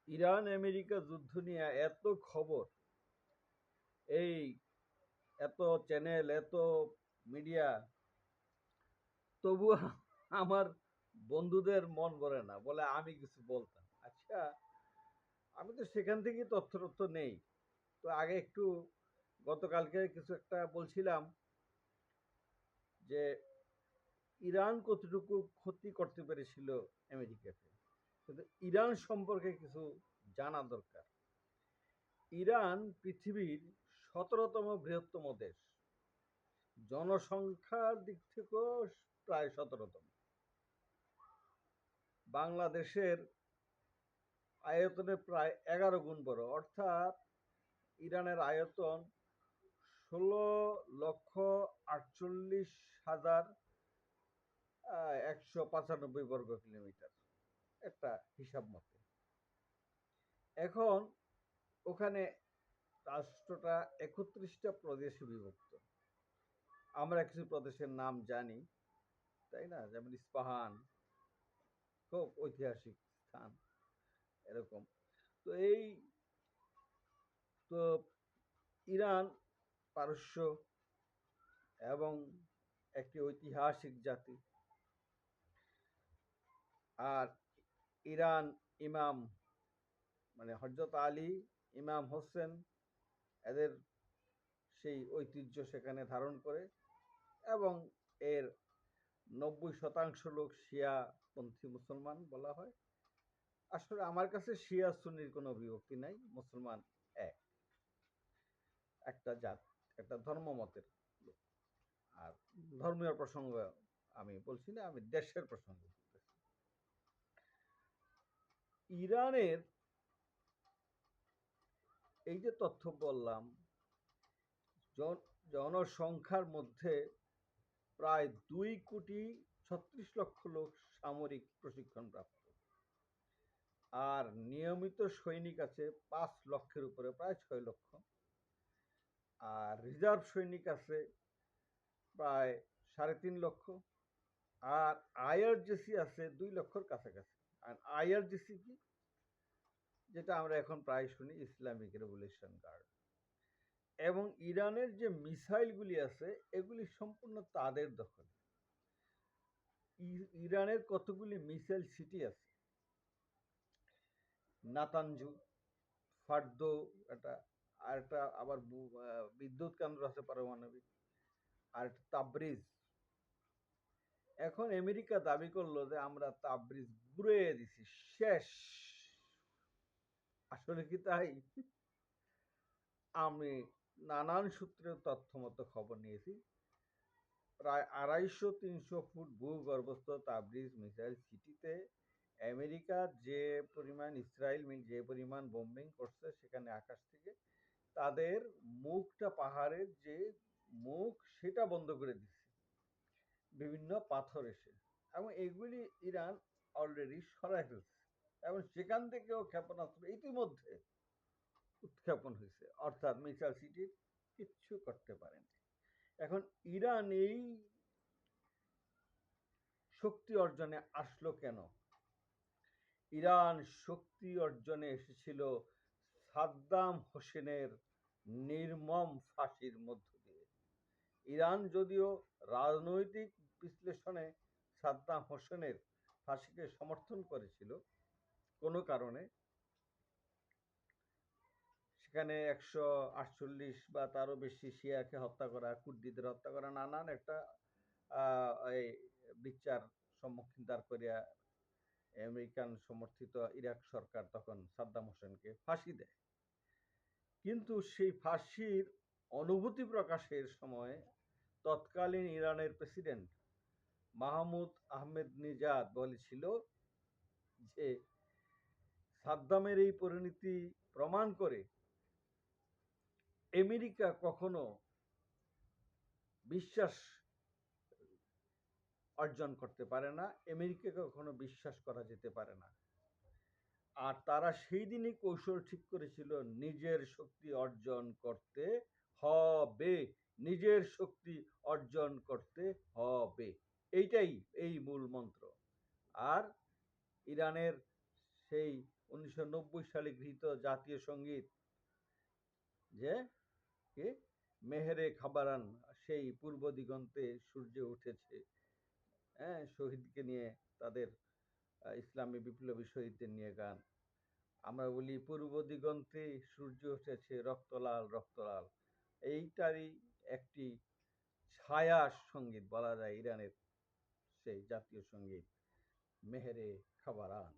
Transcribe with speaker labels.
Speaker 1: Iran America যুদ্ধ নিয়ে এত খবর, এই এত চ্যানেল, এত মিডিয়া, তবুও আমার বন্ধুদের মন ভরে না, বলে আমি কিছু বলতাম। আচ্ছা, আমি তো সেখান থেকেই তথ্য নেই। তো আগে একটু গতকালকে কিছু একটা বলছিলাম যে ইরান কতটুকু ক্ষতি করতে পেরেছিল আমেরিকাকে, কিন্তু ইরান সম্পর্কে কিছু জানা দরকার। ইরান পৃথিবীর 17তম বৃহত্তম দেশ, জনসংখ্যার দিক থেকেও প্রায় 17তম। বাংলাদেশের আয়তনে প্রায় 11 গুণ বড়, অর্থাৎ ইরানের আয়তন 16,48,195 বর্গ কিলোমিটার, একটা হিসাব মতে। এখন ওখানে রাষ্ট্রটা 31টা প্রদেশে বিভক্ত। আমরা কিছু প্রদেশের নাম জানি, তাই না? যেমন ইস্পাহান, খুব ঐতিহাসিক স্থান, এরকম। তো তো ইরান পারস্য এবং একটি ঐতিহাসিক জাতি। আর ইরান ইমাম, মানে হযরত আলী, ইমাম হোসেন, এদের সেই ঐতিহ্য সেখানে ধারণ করে, এবং এর 90% লোক শিয়া পন্থী মুসলমান বলা হয়। আসলে আমার কাছে শিয়া সুন্নির কোনো বিভক্তি নাই, মুসলমান এক, একটা জাত, একটা ধর্মমতের লোক। আর ধর্মীয় প্রসঙ্গ আমি বলছি না, আমি দেশের প্রসঙ্গ বলতেছি। ইরানের এই যে তথ্য বললাম, জনসংখ্যার মধ্যে প্রায় 2,36,00,000 লোক সামরিক প্রশিক্ষণ প্রাপ্ত, আর নিয়মিত সৈনিক আছে 5 লক্ষের উপরে, প্রায় 6 লক্ষ। আর রিজার্ভ সৈনিক আছে প্রায় 3.5 লক্ষ। আর আইআরজিসি আছে 2 লক্ষর কাছাকাছি। আর আইআরজিসি কি, যেটা আমরা এখন প্রায় শুনি, ইসলামিক রেভলিউশন গার্ড। এবং ইরানের যে মিসাইলগুলি আছে, এগুলি সম্পূর্ণ তাদের দখলে। ইরানের কতগুলি মিসাইল সিটি আছে, নাতানজু, ফার্দো, এটা, আর একটা আবার বিদ্যুৎ কেন্দ্র আছে পারমাণবিক, আর একটা তাবরিজ। এখন আমেরিকা দাবি করলো যে আমরা তাবরিজ ঘুরিয়ে দিছি, শেষ। আসলে কি তাই? আমি নানান সূত্রে তথ্য মতো খবর নিয়েছি, প্রায় 250-300 ফুট ভূগর্ভস্থ তাবরিজ মিসাইল সিটিতে আমেরিকা যে পরিমাণ, ইসরায়েল যে পরিমাণ বোম্বিং করছে সেখানে আকাশ থেকে, তাদের মুখটা, পাহাড়ের যে মুখ, সেটা বন্ধ করে দিচ্ছে বিভিন্ন পাথর এসে। এবং এগুলি ইরান অলরেডি সরাই ফেলছে, এবং সেখান থেকেও ক্ষেপণাস্ত্র ইতিমধ্যে উৎক্ষেপণ হয়েছে, অর্থাৎ মিসাইল সিটির কিচ্ছু করতে পারেনি। এখন ইরান এই শক্তি অর্জনে আসলো কেন? ইরান শক্তি অর্জনে এসেছিল সাদ্দাম হোসেনের নির্মম ফাঁসির মধ্য দিয়ে। ইরান যদিও রাজনৈতিক বিশ্লেষণে সাদ্দাম হোসেনের ফাঁসিকে সমর্থন করেছিল কোনো কারণে, সেখানে 148 বা তারও বেশি শিয়াকে হত্যা করা, কুর্দিদের হত্যা করা, নানান একটা এই বিচার সম্মুখীন দাঁড় করিয়া আমেরিকান সমর্থিত ইরাক সরকার তখন সাদ্দাম হোসেনকে ফাঁসি দেয়। কিন্তু সেই ফাঁসির অনুভূতি প্রকাশের সময় তৎকালীন ইরানের প্রেসিডেন্ট মাহমুদ আহমেদ নিজাদ বলেছিল যে সাদ্দামের এই পরিণতি প্রমাণ করে আমেরিকা কখনো বিশ্বাস অর্জন করতে পারে না, আমেরিকাকে কখনো বিশ্বাস করা যেতে পারে না। আর তারা সেই দিনই কৌশল ঠিক করেছিল, নিজের শক্তি অর্জন করতে হবে, নিজের শক্তি অর্জন করতে হবে, এইটাই এই মূল মন্ত্র। আর ইরানের সেই 1990 সালে গৃহীত জাতীয় সঙ্গীত যে কি মেহেরে খাবারান, সেই পূর্ব দিগন্তে সূর্য উঠেছে, হ্যাঁ, শহীদকে নিয়ে, তাদের ইসলামী বিপ্লবী শহীদদের নিয়ে গান। আমরা বলি পূর্ব দিগন্তে সূর্য উঠেছে রক্তলাল রক্তলাল, এইটারই একটি ছায়া সঙ্গীত বলা যায় ইরানের সেই জাতীয় সঙ্গীত মেহেরে খাবারান।